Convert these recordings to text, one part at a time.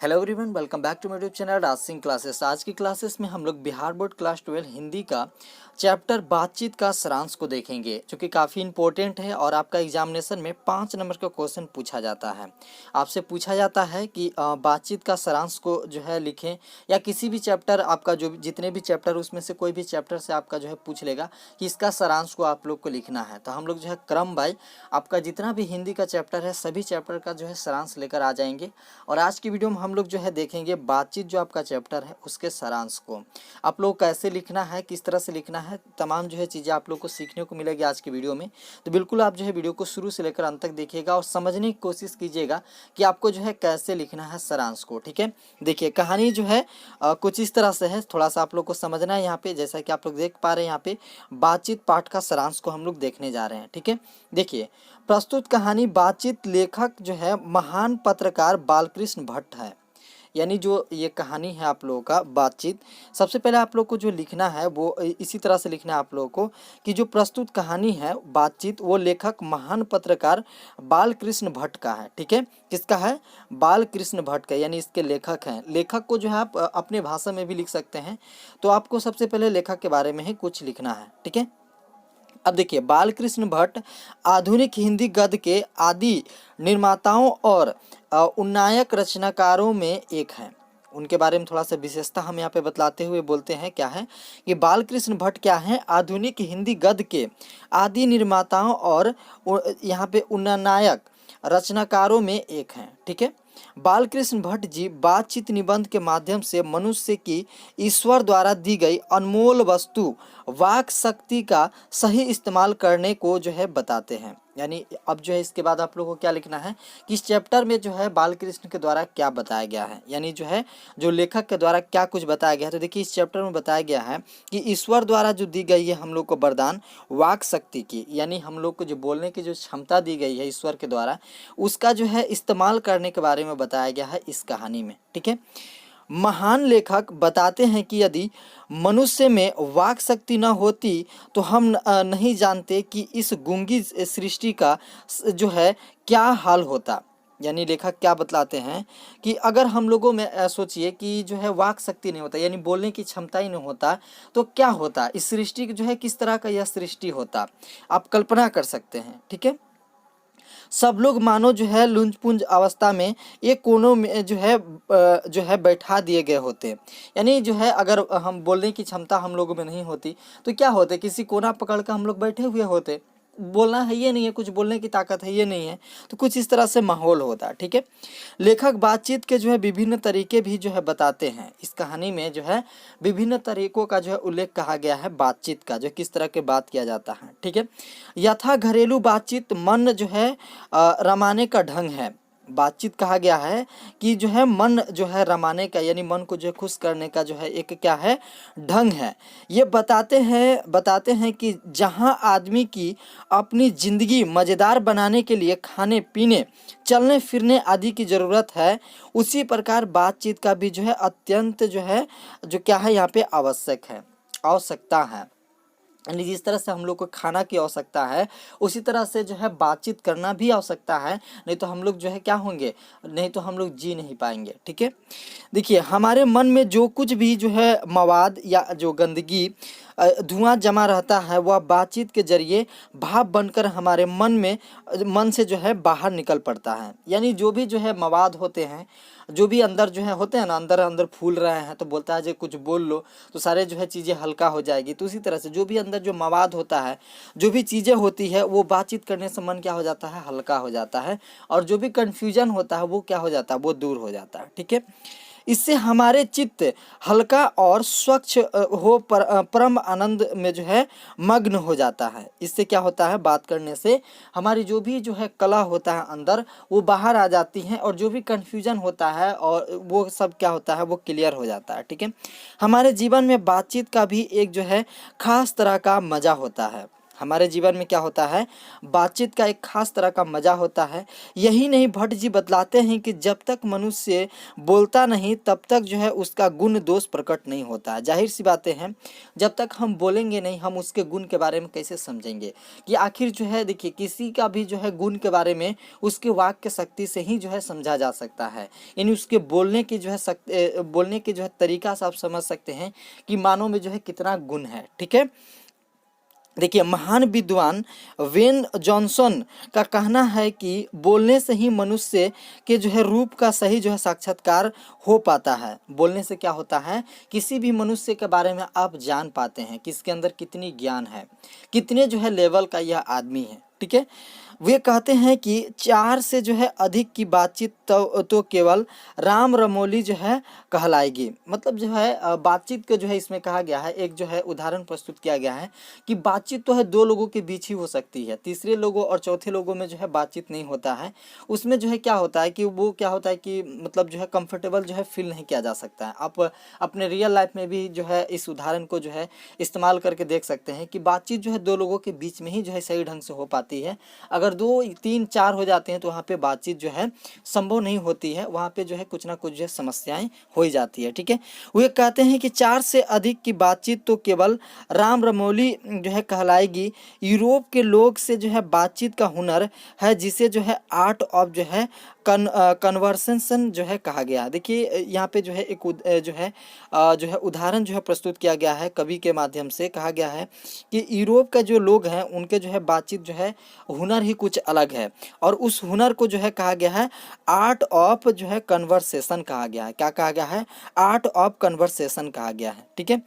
Hello everyone, welcome back to my YouTube channel Raj Singh classes. आज की classes में हम लोग बिहार बोर्ड क्लास 12 हिंदी का चैप्टर बातचीत का सारांश को देखेंगे, जो कि काफ़ी इंपॉर्टेंट है और आपका एग्जामिनेशन में 5 नंबर का क्वेश्चन पूछा जाता है। आपसे पूछा जाता है कि बातचीत का सारांश को जो है लिखें, या किसी भी चैप्टर आपका जो जितने भी चैप्टर उसमें से कोई भी चैप्टर से आपका जो है पूछ लेगा कि इसका सारांश को आप लोग को लिखना है। तो हम लोग जो है क्रम बाय आपका जितना भी हिंदी का चैप्टर है सभी चैप्टर का जो है सारांश लेकर आ जाएंगे। और आज की वीडियो में हम लोग जो है देखेंगे बातचीत जो आपका चैप्टर है उसके सारांश को आप लोग कैसे लिखना है, किस तरह से लिखना है, तमाम जो है चीज़ें आप लोग को सीखने को मिलेगी आज की वीडियो में। तो बिल्कुल आप जो है वीडियो को शुरू से लेकर अंत तक देखिएगा और समझने की कोशिश कीजिएगा कि आपको जो है कैसे लिखना है सारांश को। ठीक है, देखिए कहानी जो है कुछ इस तरह से है, थोड़ा सा आप लोग को समझना है। यहाँ पे जैसा कि आप लोग देख पा रहे हैं, यहाँ पे बातचीत पाठ का सारांश को हम लोग देखने जा रहे हैं। ठीक है, देखिए प्रस्तुत कहानी बातचीत लेखक जो है महान पत्रकार बालकृष्ण भट्ट है। यानी जो ये कहानी है आप लोगों का बातचीत, सबसे पहले आप लोग को जो लिखना है वो इसी तरह से लिखना है आप लोगों को कि जो प्रस्तुत कहानी है बातचीत वो लेखक महान पत्रकार बालकृष्ण भट्ट का है। ठीक है, किसका है? बालकृष्ण भट्ट का, यानी इसके लेखक हैं। लेखक को जो है आप अपने भाषा में भी लिख सकते हैं। तो आपको सबसे पहले लेखक के बारे में ही कुछ लिखना है। ठीक है, अब देखिए बालकृष्ण भट्ट आधुनिक हिंदी गद्य के आदि निर्माताओं और उन्नायक रचनाकारों में एक हैं। उनके बारे में थोड़ा सा विशेषता हम यहाँ पे बतलाते हुए बोलते हैं क्या है कि बालकृष्ण भट्ट क्या हैं? आधुनिक हिंदी गद्य के आदि निर्माताओं और यहाँ पे उन्नायक रचनाकारों में एक हैं। ठीक है, बालकृष्ण भट्ट जी बातचीत निबंध के माध्यम से मनुष्य की ईश्वर द्वारा दी गई अनमोल वस्तु वाक शक्ति का सही इस्तेमाल करने को जो है बताते हैं। यानी अब जो है इसके बाद आप लोगों को क्या लिखना है कि इस चैप्टर में जो है बालकृष्ण के द्वारा क्या बताया गया है, यानी जो है जो लेखक के द्वारा क्या कुछ बताया गया है। तो देखिए इस चैप्टर में बताया गया है कि ईश्वर द्वारा जो दी गई है हम लोग को वरदान वाक शक्ति की, यानी हम लोग को जो बोलने की जो क्षमता दी गई है ईश्वर के द्वारा, उसका जो है इस्तेमाल करने के बारे में बताया गया है इस कहानी में। ठीक है, महान लेखक बताते हैं कि यदि मनुष्य में वाक शक्ति न होती तो हम नहीं जानते कि इस गूंगी सृष्टि का जो है क्या हाल होता। यानी लेखक क्या बतलाते हैं कि अगर हम लोगों में सोचिए कि जो है वाक शक्ति नहीं होता, यानी बोलने की क्षमता ही नहीं होता, तो क्या होता इस सृष्टि जो है, किस तरह का यह सृष्टि होता, आप कल्पना कर सकते हैं। ठीक है, सब लोग मानो जो है लुंजपुंज अवस्था में एक कोनों में जो है बैठा दिए गए होते। यानी जो है अगर हम बोलने की क्षमता हम लोगों में नहीं होती तो क्या होते, किसी कोना पकड़ कर हम लोग बैठे हुए होते, बोलना है ये नहीं है, कुछ बोलने की ताकत है ये नहीं है, तो कुछ इस तरह से माहौल होता। ठीक है, लेखक बातचीत के जो है विभिन्न तरीके भी जो है बताते हैं। इस कहानी में जो है विभिन्न तरीकों का जो है उल्लेख कहा गया है बातचीत का, जो किस तरह के बात किया जाता है। ठीक है, यथा घरेलू बातचीत मन जो है रमाने का ढंग है। बातचीत कहा गया है कि जो है मन जो है रमाने का, यानी मन को जो है खुश करने का जो है एक क्या है ढंग है। ये बताते हैं कि जहाँ आदमी की अपनी ज़िंदगी मज़ेदार बनाने के लिए खाने पीने चलने फिरने आदि की ज़रूरत है, उसी प्रकार बातचीत का भी जो है अत्यंत जो है जो क्या है यहाँ पे आवश्यकता है। यानी जिस तरह से हम लोग को खाना की आवश्यकता है उसी तरह से जो है बातचीत करना भी आवश्यकता है, नहीं तो हम लोग जो है क्या होंगे, नहीं तो हम लोग जी नहीं पाएंगे। ठीक है, देखिए हमारे मन में जो कुछ भी जो है मवाद या जो गंदगी धुआं जमा रहता है वह बातचीत के जरिए भाप बनकर हमारे मन से जो है बाहर निकल पड़ता है। यानी जो भी जो है मवाद होते हैं, जो भी अंदर जो है होते हैं ना, अंदर अंदर फूल रहे हैं तो बोलता है जो कुछ बोल लो तो सारे जो है चीज़ें हल्का हो जाएगी। तो उसी तरह से जो भी अंदर जो मवाद होता है, जो भी चीज़ें होती है, वो बातचीत करने से मन क्या हो जाता है, हल्का हो जाता है, और जो भी कन्फ्यूजन होता है वो क्या हो जाता है, वो दूर हो जाता है। ठीक है, इससे हमारे चित्त हल्का और स्वच्छ परम आनंद में जो है मग्न हो जाता है। इससे क्या होता है, बात करने से हमारी जो भी जो है कला होता है अंदर वो बाहर आ जाती है, और जो भी कन्फ्यूजन होता है और वो सब क्या होता है वो क्लियर हो जाता है। ठीक है, हमारे जीवन में बातचीत का भी एक जो है खास तरह का मज़ा होता है। हमारे जीवन में क्या होता है, बातचीत का एक खास तरह का मजा होता है। यही नहीं, भट्ट जी बतलाते हैं कि जब तक मनुष्य बोलता नहीं तब तक जो है उसका गुण दोष प्रकट नहीं होता है। जाहिर सी बातें हैं, जब तक हम बोलेंगे नहीं हम उसके गुण के बारे में कैसे समझेंगे कि आखिर जो है, देखिए किसी का भी जो है गुण के बारे में उसके वाक्य शक्ति से ही जो है समझा जा सकता है। यानी उसके बोलने की जो है बोलने के जो है तरीका से आप समझ सकते हैं कि मानव में जो है कितना गुण है। ठीक है, देखिए महान विद्वान वेन जॉनसन का कहना है कि बोलने से ही मनुष्य के जो है रूप का सही जो है साक्षात्कार हो पाता है। बोलने से क्या होता है, किसी भी मनुष्य के बारे में आप जान पाते हैं कि इसके अंदर कितनी ज्ञान है, कितने जो है लेवल का यह आदमी है। ठीक है, वे कहते हैं कि 4 से जो है अधिक की बातचीत तो केवल राम रमोली जो है कहलाएगी। मतलब जो है बातचीत को जो है इसमें कहा गया है, एक जो है उदाहरण प्रस्तुत किया गया है कि बातचीत तो है 2 लोगों के बीच ही हो सकती है, तीसरे लोगों और चौथे लोगों में जो है बातचीत नहीं होता है। उसमें जो है क्या होता है कि वो क्या होता है कि मतलब जो है कंफर्टेबल जो है फील नहीं किया जा सकता है। आप अपने रियल लाइफ में भी जो है इस उदाहरण को जो है इस्तेमाल करके देख सकते हैं कि बातचीत जो है 2 लोगों के बीच में ही जो है सही ढंग से हो पाती है। अगर 2, 3, 4 हो जाते हैं तो वहाँ पे बातचीत जो है संभव नहीं होती है, वहाँ पे जो है कुछ ना कुछ जो है समस्याएं हो ही जाती है। ठीक है, वे कहते हैं कि 4 से अधिक की बातचीत तो केवल राम रमौली जो है कहलाएगी। यूरोप के लोग से जो है बातचीत का हुनर है, जिसे जो है आर्ट ऑफ जो है कन्वर्सेशन जो है कहा गया। देखिए यहाँ पे जो है एक जो है उदाहरण जो है प्रस्तुत किया गया है, कवि के माध्यम से कहा गया है कि यूरोप का जो लोग हैं उनके जो है बातचीत जो है हुनर ही कुछ अलग है, और उस हुनर को जो है कहा गया है आर्ट ऑफ जो है कन्वर्सेशन कहा गया है। क्या कहा गया है, आर्ट ऑफ कन्वर्सेशन कहा गया है। ठीक है,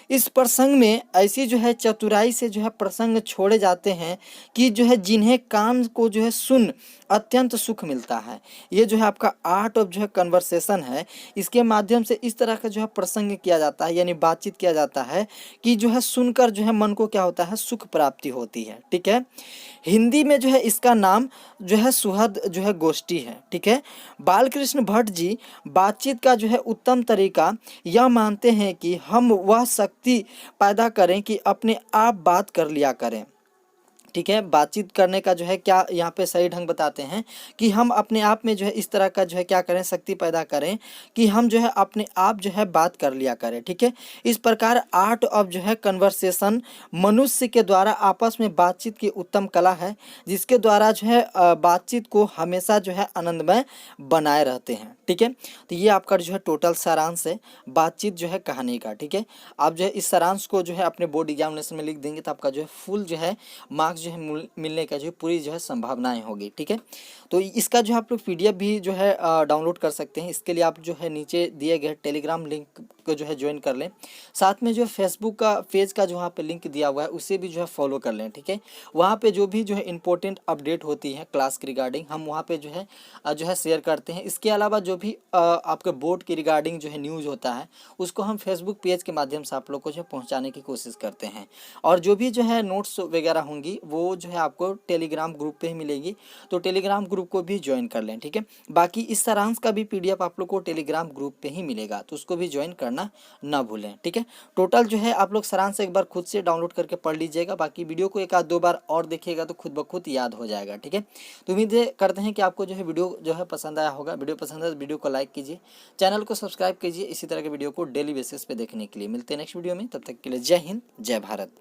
इस प्रसंग में ऐसी जो है चतुराई से जो है प्रसंग छोड़े जाते हैं कि जो है जिन्हें कान को जो है सुन अत्यंत सुख मिलता है। ये जो है आपका आर्ट ऑफ जो है कन्वर्सेशन है, इसके माध्यम से इस तरह का जो है प्रसंग किया जाता है, यानी बातचीत किया जाता है कि जो है सुनकर जो है मन को क्या होता है, सुख प्राप्ति होती है। ठीक है, हिंदी में जो है इसका नाम जो है सुहद जो है गोष्ठी है। ठीक है, बालकृष्ण भट्ट जी बातचीत का जो है उत्तम तरीका यह मानते हैं कि हम वह शक्ति पैदा करें कि अपने आप बात कर लिया करें। ठीक है, बातचीत करने का जो है क्या यहाँ पे सही ढंग बताते हैं कि हम अपने आप में जो है इस तरह का जो है क्या करें, शक्ति पैदा करें कि हम जो है अपने आप जो है बात कर लिया करें। ठीक है, इस प्रकार आर्ट ऑफ जो है कन्वर्सेशन मनुष्य के द्वारा आपस में बातचीत की उत्तम कला है, जिसके द्वारा जो है बातचीत को हमेशा जो है आनंदमय बनाए रहते हैं। ठीक है, तो ये आपका जो है टोटल सारांश है बातचीत जो है कहानी का। ठीक है, आप जो है इस सारांश को जो है अपने बोर्ड एग्जामिनेशन में लिख देंगे तो आपका जो है फुल जो है मार्क्स जो है मिलने का जो है पूरी जो है संभावनाएं होगी। ठीक है, तो इसका जो है आप लोग पीडीएफ भी जो है डाउनलोड कर सकते हैं। इसके लिए आप जो है नीचे दिए गए टेलीग्राम लिंक को जो है ज्वाइन कर लें, साथ में जो है फेसबुक का पेज का जो वहाँ पे लिंक दिया हुआ है उसे भी जो है फॉलो कर लें। ठीक है, वहाँ पे जो भी जो है इंपॉर्टेंट अपडेट होती है क्लास के रिगार्डिंग हम वहाँ पे जो है शेयर करते हैं। इसके अलावा जो भी आपके बोर्ड के रिगार्डिंग जो है न्यूज़ होता है उसको हम फेसबुक पेज के माध्यम से आप लोग को जो है पहुँचाने की कोशिश करते हैं, और जो भी जो है नोट्स वगैरह होंगी वो जो है आपको टेलीग्राम ग्रुप पे ही मिलेगी, तो टेलीग्राम ग्रुप को भी ज्वाइन कर लें। ठीक है, बाकी इस सारांश का भी पीडीएफ आप लोग को टेलीग्राम ग्रुप पे ही मिलेगा, तो उसको भी ज्वाइन करना ना भूलें। ठीक है, टोटल जो है आप लोग सारांश एक बार खुद से डाउनलोड करके पढ़ लीजिएगा, बाकी वीडियो को 1-2 बार और देखिएगा तो खुद ब खुद याद हो जाएगा। ठीक है, तो उम्मीद करते हैं कि आपको जो है वीडियो जो है पसंद आया होगा। वीडियो पसंद है तो वीडियो को लाइक कीजिए, चैनल को सब्सक्राइब कीजिए इसी तरह के वीडियो को डेली बेसिस पे देखने के लिए। मिलते हैं नेक्स्ट वीडियो में, तब तक के लिए जय हिंद, जय भारत।